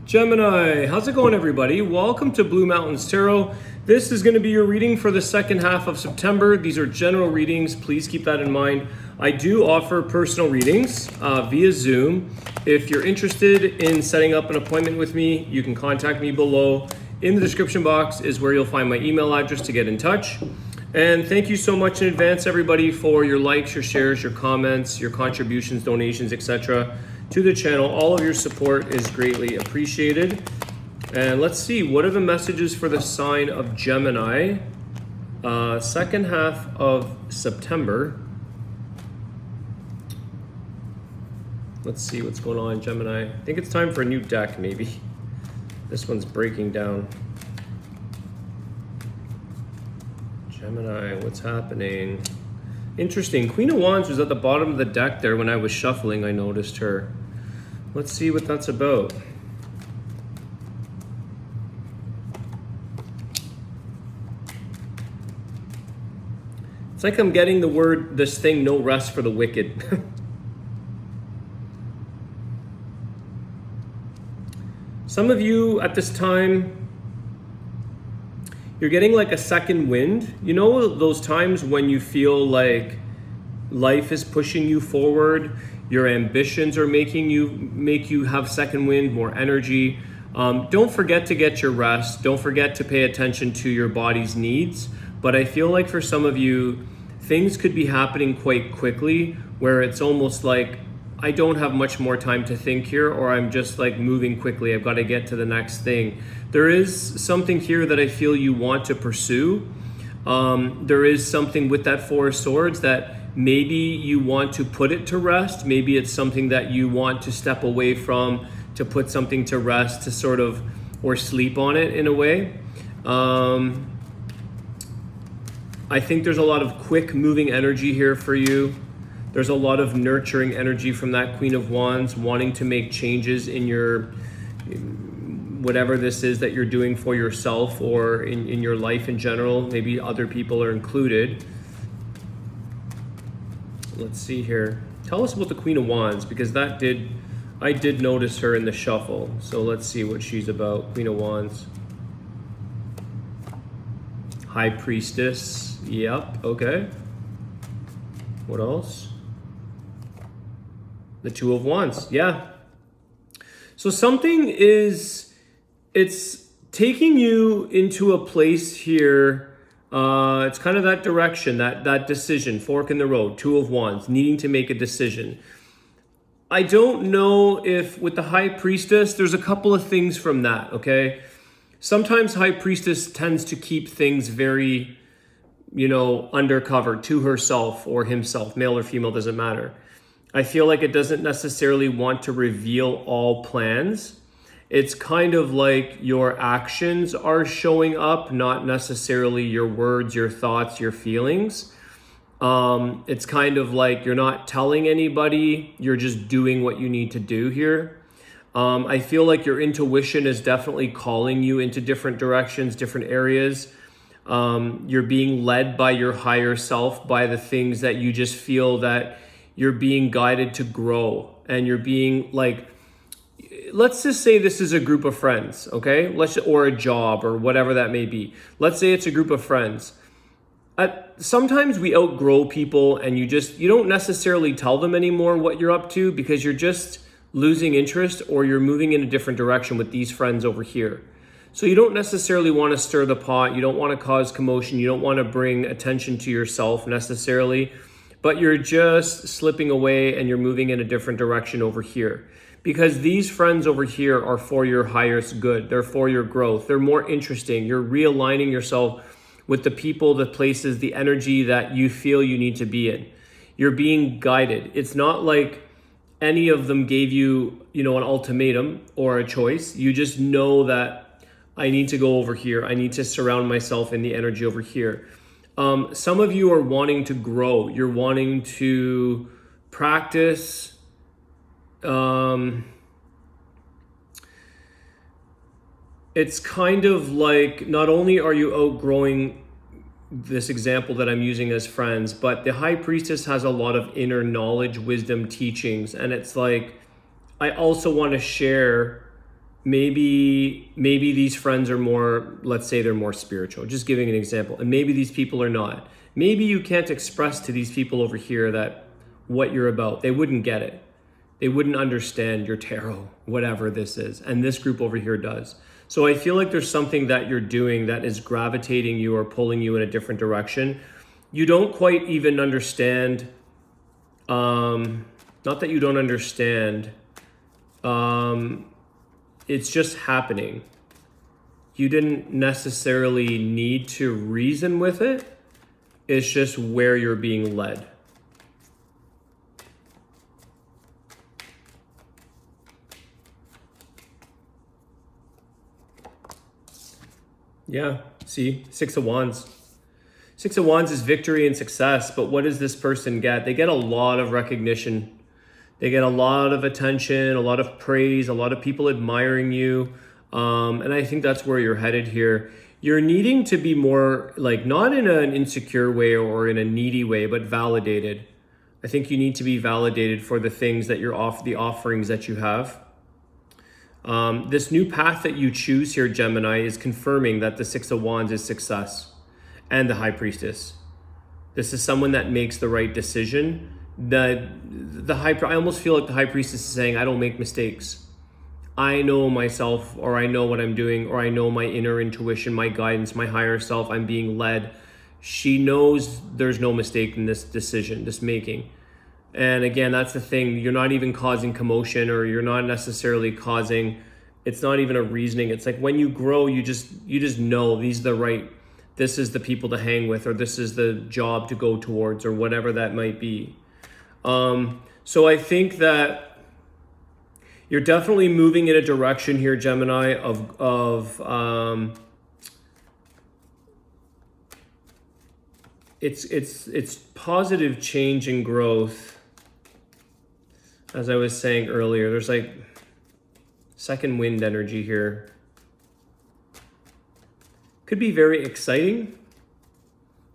Gemini, how's it going, everybody? Welcome to Blue Mountains Tarot. This is going to be your reading for the second half of September. These are general readings. Please keep that in mind. I do offer personal readings via Zoom. If you're interested in setting up an appointment with me, you can contact me below. In the description box is where you'll find my email address to get in touch. And thank you so much in advance, everybody, for your likes, your shares, your comments, your contributions, donations, etc. to the channel. All of your support is greatly appreciated. And let's see, what are the messages for the sign of Gemini? Second half of September. Let's see what's going on, Gemini. I think it's time for a new deck, maybe. This one's breaking down. Gemini, what's happening? Interesting. Queen of Wands was at the bottom of the deck there when I was shuffling. I noticed her. Let's see what that's about. It's like I'm getting the word, this thing, no rest for the wicked. Some of you at this time, you're getting like a second wind. You know those times when you feel like life is pushing you forward, your ambitions are make you have second wind, more energy. Don't forget to get your rest. Don't forget to pay attention to your body's needs. But I feel like for some of you, things could be happening quite quickly where it's almost like, I don't have much more time to think here, or I'm just like moving quickly. I've got to get to the next thing. There is something here that I feel you want to pursue. There is something with that Four of Swords that maybe you want to put it to rest. Maybe it's something that you want to step away from, to put something to rest, to sort of, or sleep on it in a way. I think there's a lot of quick moving energy here for you. There's a lot of nurturing energy from that Queen of Wands, wanting to make changes in your, whatever this is that you're doing for yourself or in your life in general. Maybe other people are included. Let's see here. Tell us about the Queen of Wands, because I did notice her in the shuffle. So let's see what she's about. Queen of Wands. High Priestess. Yep, okay. What else? The Two of Wands, yeah. So something it's taking you into a place here. It's kind of that direction, that decision, fork in the road, Two of Wands, needing to make a decision. I don't know if with the High Priestess, there's a couple of things from that, okay? Sometimes High Priestess tends to keep things very, undercover to herself or himself, male or female, doesn't matter. I feel like it doesn't necessarily want to reveal all plans. It's kind of like your actions are showing up, not necessarily your words, your thoughts, your feelings. It's kind of like you're not telling anybody, you're just doing what you need to do here. I feel like your intuition is definitely calling you into different directions, different areas. You're being led by your higher self, by the things that you just feel that you're being guided to grow, and you're being like, let's just say this is a group of friends, okay? Or a job or whatever that may be. Let's say it's a group of friends. Sometimes we outgrow people and you don't necessarily tell them anymore what you're up to because you're just losing interest or you're moving in a different direction with these friends over here. So you don't necessarily want to stir the pot. You don't want to cause commotion. You don't want to bring attention to yourself necessarily. But you're just slipping away and you're moving in a different direction over here. Because these friends over here are for your highest good. They're for your growth. They're more interesting. You're realigning yourself with the people, the places, the energy that you feel you need to be in. You're being guided. It's not like any of them gave you, an ultimatum or a choice. You just know that I need to go over here. I need to surround myself in the energy over here. Some of you are wanting to grow. You're wanting to practice. It's kind of like, not only are you outgrowing this example that I'm using as friends, but the High Priestess has a lot of inner knowledge, wisdom, teachings. And it's like, I also want to share maybe these friends are more, let's say they're more spiritual, just giving an example, and maybe these people are not. Maybe you can't express to these people over here that what you're about. They wouldn't get it. They wouldn't understand your tarot, whatever this is, and this group over here does. So I feel like there's something that you're doing that is gravitating you or pulling you in a different direction. You don't quite even understand, not that you don't understand, it's just happening. You didn't necessarily need to reason with it. It's just where you're being led. Yeah, see, Six of Wands. Six of Wands is victory and success, but what does this person get? They get a lot of recognition. They get a lot of attention, a lot of praise, a lot of people admiring you. And I think that's where you're headed here. You're needing to be more, like, not in an insecure way or in a needy way, but validated. I think you need to be validated for the things that you're the offerings that you have. This new path that you choose here, Gemini, is confirming that the Six of Wands is success, and the High Priestess. This is someone that makes the right decision. I almost feel like the High Priestess is saying, I don't make mistakes. I know myself, or I know what I'm doing, or I know my inner intuition, my guidance, my higher self. I'm being led. She knows there's no mistake in this decision, this making. And again, that's the thing. You're not even causing commotion, or you're not necessarily causing, it's not even a reasoning. It's like when you grow, you just know this is the people to hang with, or this is the job to go towards, or whatever that might be. So I think that you're definitely moving in a direction here, Gemini, of it's positive change and growth. As I was saying earlier, there's like second wind energy here. Could be very exciting.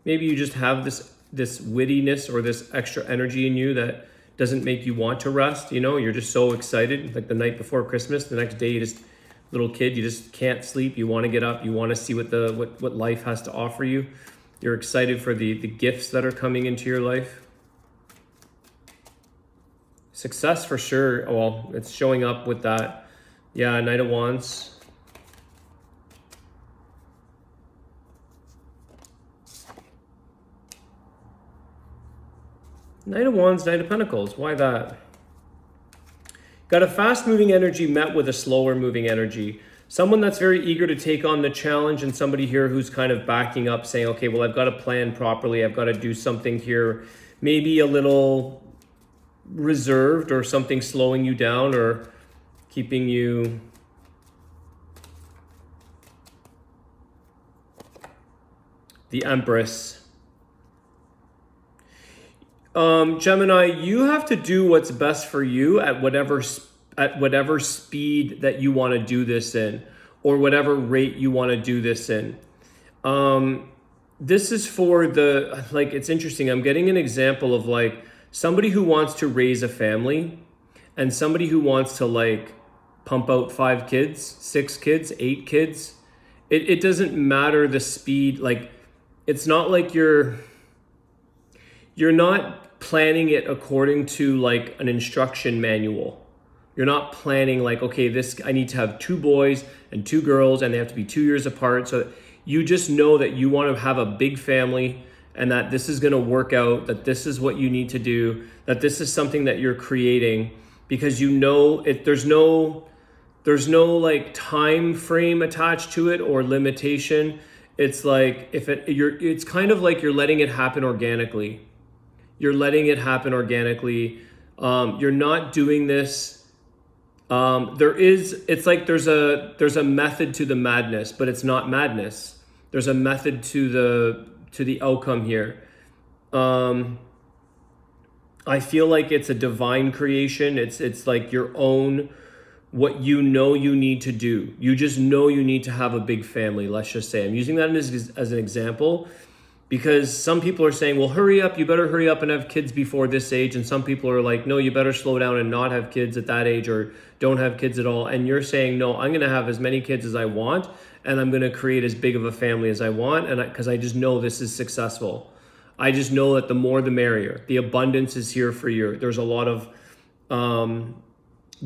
Maybe you just have this wittiness or this extra energy in you that doesn't make you want to rest. You know, you're just so excited. Like the night before Christmas, the next day, little kid, you just can't sleep. You want to get up. You want to see what life has to offer you. You're excited for the gifts that are coming into your life. Success for sure. Well, it's showing up with that. Yeah, Knight of Wands. Knight of Wands, Knight of Pentacles. Why that? Got a fast-moving energy met with a slower-moving energy. Someone that's very eager to take on the challenge, and somebody here who's kind of backing up, saying, okay, well, I've got to plan properly. I've got to do something here. Maybe a little reserved, or something slowing you down or keeping you... The Empress. Gemini, you have to do what's best for you at whatever speed that you want to do this in, or whatever rate you want to do this in. This is for it's interesting. I'm getting an example of like somebody who wants to raise a family and somebody who wants to pump out 5 kids, 6 kids, 8 kids. It doesn't matter the speed. It's not like you're not planning it according to an instruction manual. You're not planning okay, I need to have 2 boys and 2 girls and they have to be 2 years apart. So you just know that you want to have a big family and that this is going to work out, that this is what you need to do, that this is something that you're creating because you know there's no time frame attached to it or limitation. It's it's kind of like you're letting it happen organically. You're letting it happen organically. You're not doing this. There's a method to the madness, but it's not madness. There's a method to the outcome here. I feel like it's a divine creation. It's like your own, what you know you need to do. You just know you need to have a big family, let's just say. I'm using that as an example. Because some people are saying, well, hurry up, you better hurry up and have kids before this age. And some people are like, no, you better slow down and not have kids at that age, or don't have kids at all. And you're saying, no, I'm going to have as many kids as I want, and I'm going to create as big of a family as I want, and because I just know this is successful. I just know that the more the merrier. The abundance is here for you. There's a lot of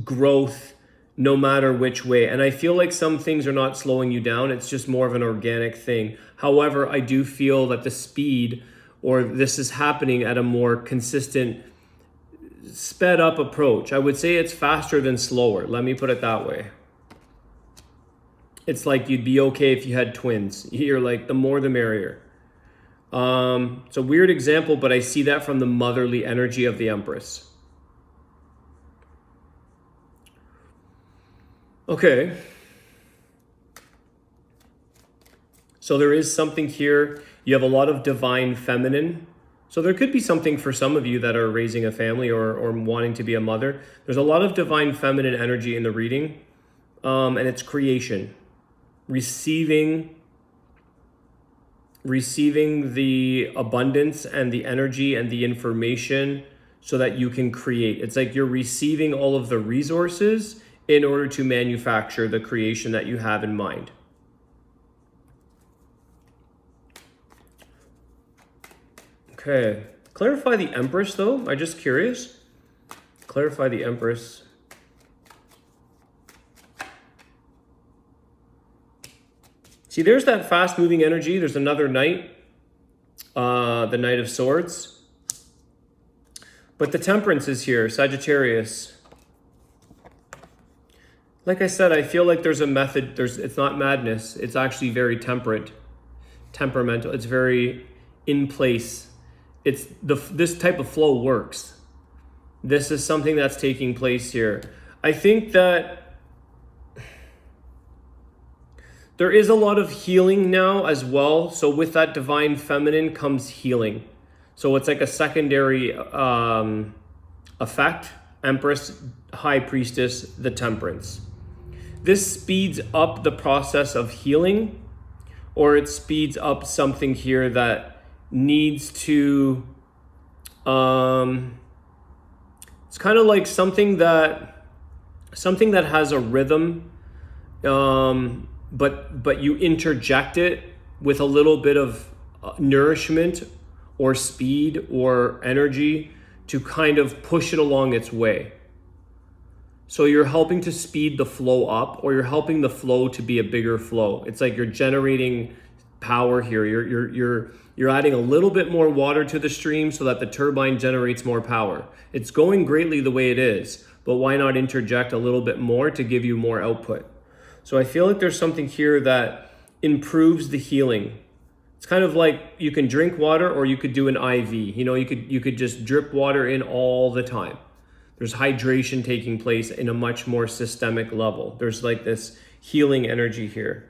growth no matter which way. And I feel like some things are not slowing you down. It's just more of an organic thing. However, I do feel that the speed, or this is happening at a more consistent, sped up approach. I would say it's faster than slower. Let me put it that way. It's like you'd be okay if you had twins. You're like, the more the merrier. It's a weird example, but I see that from the motherly energy of the Empress. Okay. So there is something here. You have a lot of divine feminine. So there could be something for some of you that are raising a family or wanting to be a mother. There's a lot of divine feminine energy in the reading. And it's creation. Receiving the abundance and the energy and the information so that you can create. It's like you're receiving all of the resources in order to manufacture the creation that you have in mind. Okay, clarify the Empress though. I'm just curious. Clarify the Empress. See, there's that fast moving energy. There's another Knight, the Knight of Swords. But the Temperance is here, Sagittarius. Like I said, I feel like there's a method. It's not madness. It's actually very temperamental. It's very in place. This type of flow works. This is something that's taking place here. I think that there is a lot of healing now as well. So with that divine feminine comes healing. So it's like a secondary effect. Empress, High Priestess, the Temperance. This speeds up the process of healing, or it speeds up something here that needs to, it's kind of like something that has a rhythm, but you interject it with a little bit of nourishment or speed or energy to kind of push it along its way. So you're helping to speed the flow up, or you're helping the flow to be a bigger flow. It's like you're generating power here. You're adding a little bit more water to the stream so that the turbine generates more power. It's going greatly the way it is, but why not interject a little bit more to give you more output? So I feel like there's something here that improves the healing. It's kind of like you can drink water, or you could do an IV. You could just drip water in all the time. There's hydration taking place in a much more systemic level. There's like this healing energy here.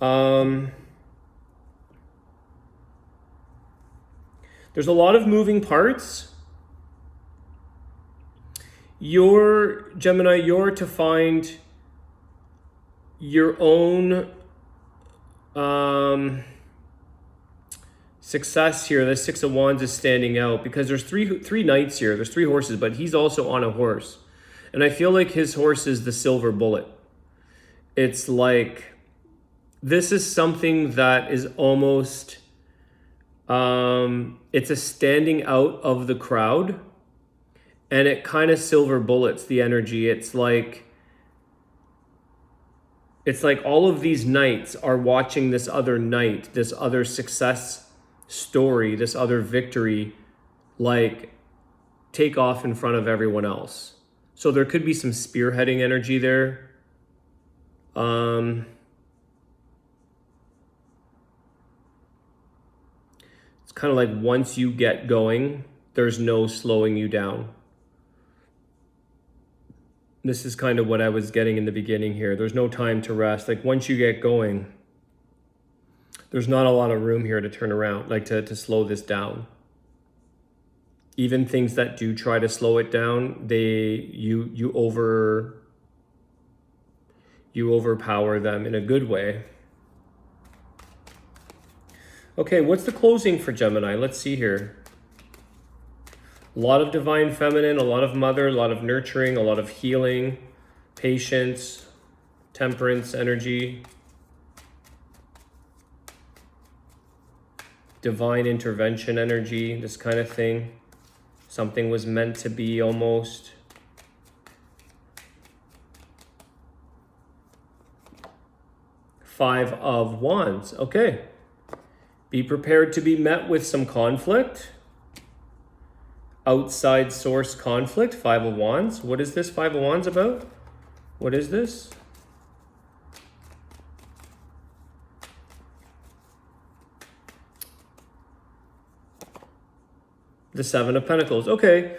There's a lot of moving parts. Gemini, you're to find your own success here. The Six of Wands is standing out because there's three knights here. There's three horses, but he's also on a horse. And I feel like his horse is the silver bullet. It's like, this is something that is almost, it's a standing out of the crowd, and it kind of silver bullets the energy. It's like all of these knights are watching this other knight, this other success story, this other victory, like take off in front of everyone else. So there could be some spearheading energy there. It's kind of like once you get going, there's no slowing you down. This is kind of what I was getting in the beginning here. There's no time to rest. Like once you get going, there's not a lot of room here to turn around, like to slow this down. Even things that do try to slow it down, you overpower them in a good way. Okay, what's the closing for Gemini? Let's see here. A lot of divine feminine, a lot of mother, a lot of nurturing, a lot of healing, patience, temperance energy, divine intervention energy, this kind of thing. Something was meant to be almost. Five of Wands. Okay. Be prepared to be met with some conflict. Outside source conflict. Five of Wands. What is this Five of Wands about? What is this? The Seven of Pentacles. Okay.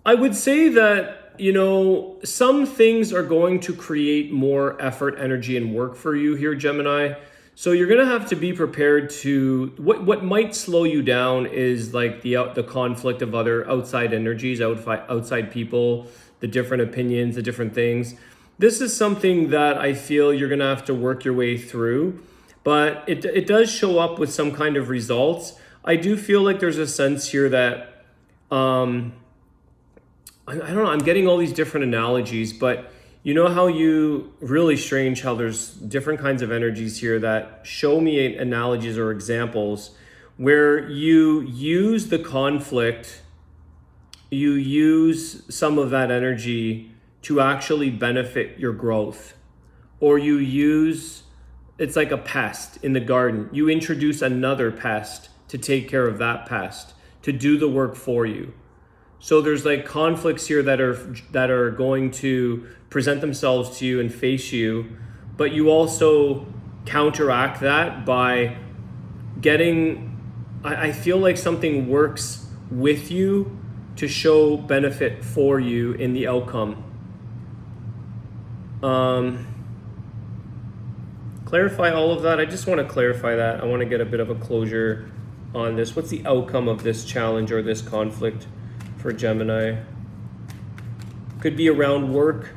I would say that, you know, some things are going to create more effort, energy, and work for you here, Gemini. So you're going to have to be prepared to, what might slow you down is like the conflict of other outside energies, outside people, the different opinions, the different things. This is something that I feel you're going to have to work your way through, but it does show up with some kind of results. I do feel like there's a sense here that, I don't know, I'm getting all these different analogies, but you know how really strange how there's different kinds of energies here that show me analogies or examples where you use the conflict, you use some of that energy to actually benefit your growth, or it's like a pest in the garden. You introduce another pest to take care of that pest, to do the work for you. So there's like conflicts here that are going to present themselves to you and face you, but you also counteract that by getting, I feel like something works with you to show benefit for you in the outcome. Clarify all of that. I just want to clarify that. I want to get a bit of a closure on this. What's the outcome of this challenge or this conflict for Gemini? Could be around work,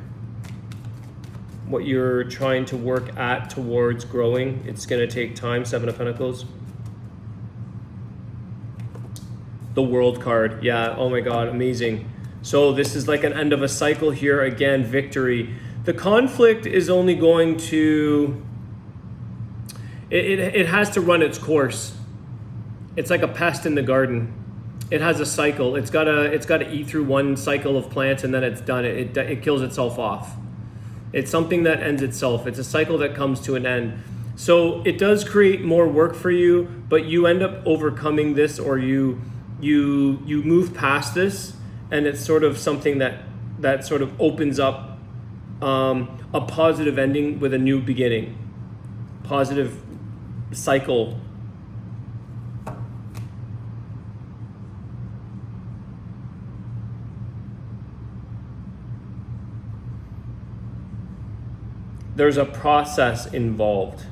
what you're trying to work at towards growing. It's going to take time. Seven of Pentacles. The World card. Yeah, oh my God, amazing. So this is like an end of a cycle here. Again, victory. The conflict is only going to, it has to run its course. It's like a pest in the garden. It has a cycle. It's gotta eat through one cycle of plants and then it's done. It kills itself off. It's something that ends itself. It's a cycle that comes to an end. So it does create more work for you, but you end up overcoming this, or you move past this, and it's sort of something that sort of opens up a positive ending with a new beginning. Positive cycle. There's a process involved.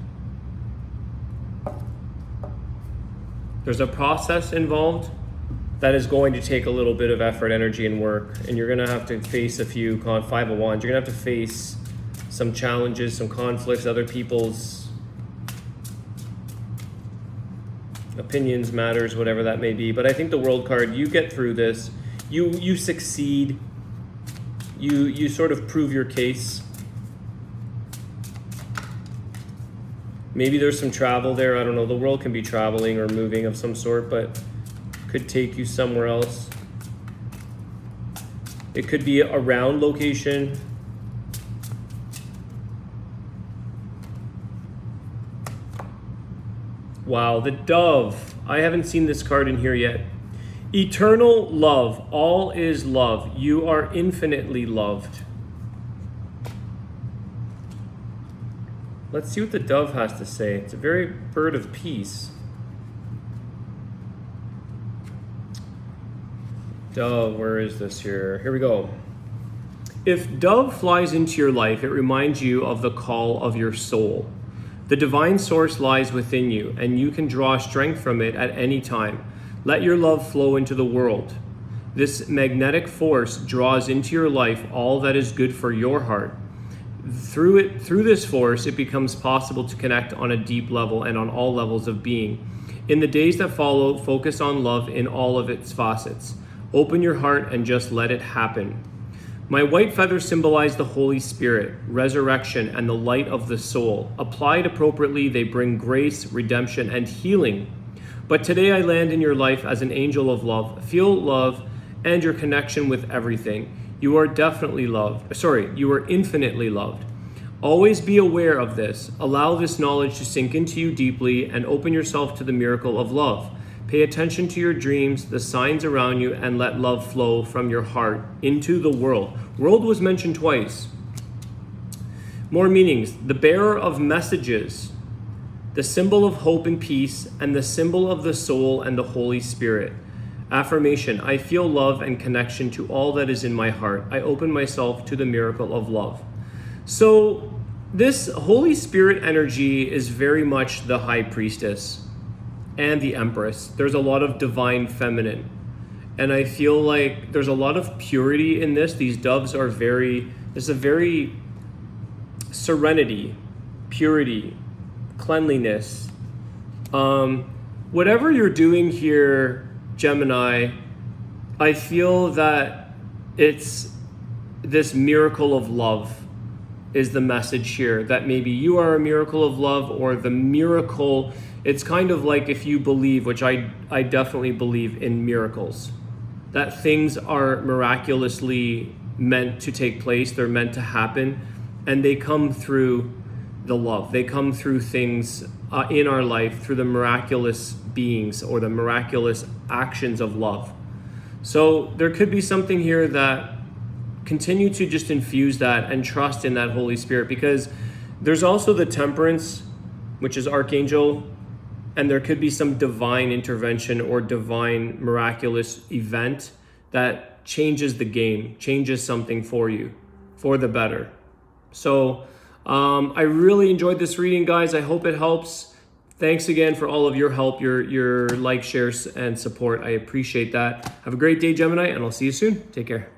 There's a process involved that is going to take a little bit of effort, energy, and work. And you're going to have to face a few Five of Wands. You're going to have to face some challenges, some conflicts, other people's opinions, matters, whatever that may be. But I think the World card, you get through this. You succeed. You sort of prove your case. Maybe there's some travel there. I don't know. The world can be traveling or moving of some sort, but could take you somewhere else. It could be a round location. Wow, the Dove. I haven't seen this card in here yet. Eternal love. All is love. You are infinitely loved. Let's see what the Dove has to say. It's a very bird of peace. Dove, where is this here? Here we go. If Dove flies into your life, it reminds you of the call of your soul. The divine source lies within you, and you can draw strength from it at any time. Let your love flow into the world. This magnetic force draws into your life all that is good for your heart. Through this force, it becomes possible to connect on a deep level and on all levels of being. In the days that follow, focus on love in all of its facets. Open your heart and just let it happen. My white feathers symbolize the Holy Spirit, resurrection, and the light of the soul. Applied appropriately, they bring grace, redemption, and healing. But today I land in your life as an angel of love. Feel love and your connection with everything. You are definitely loved. You are infinitely loved. Always be aware of this. Allow this knowledge to sink into you deeply and open yourself to the miracle of love. Pay attention to your dreams, the signs around you, and let love flow from your heart into the world. World was mentioned twice. More meanings. The bearer of messages, the symbol of hope and peace, and the symbol of the soul and the Holy Spirit. Affirmation. I feel love and connection to all that is in my heart. I open myself to the miracle of love. So this Holy Spirit energy is very much the High Priestess and the Empress. There's a lot of divine feminine. And I feel like there's a lot of purity in this. These doves are there's a very serenity, purity, cleanliness. Whatever you're doing here, Gemini, I feel that it's this miracle of love is the message here, that maybe you are a miracle of love, or the miracle, it's kind of like if you believe, which I definitely believe in miracles, that things are miraculously meant to take place, they're meant to happen, and they come through the love. They come through things in our life, through the miraculous beings or the miraculous actions of love. So there could be something here that continue to just infuse that and trust in that Holy Spirit, because there's also the Temperance, which is Archangel, and there could be some divine intervention or divine miraculous event that changes the game, changes something for you for the better. So I really enjoyed this reading, guys. I hope it helps. Thanks again for all of your help, your likes, shares, and support. I appreciate that. Have a great day, Gemini, and I'll see you soon. Take care.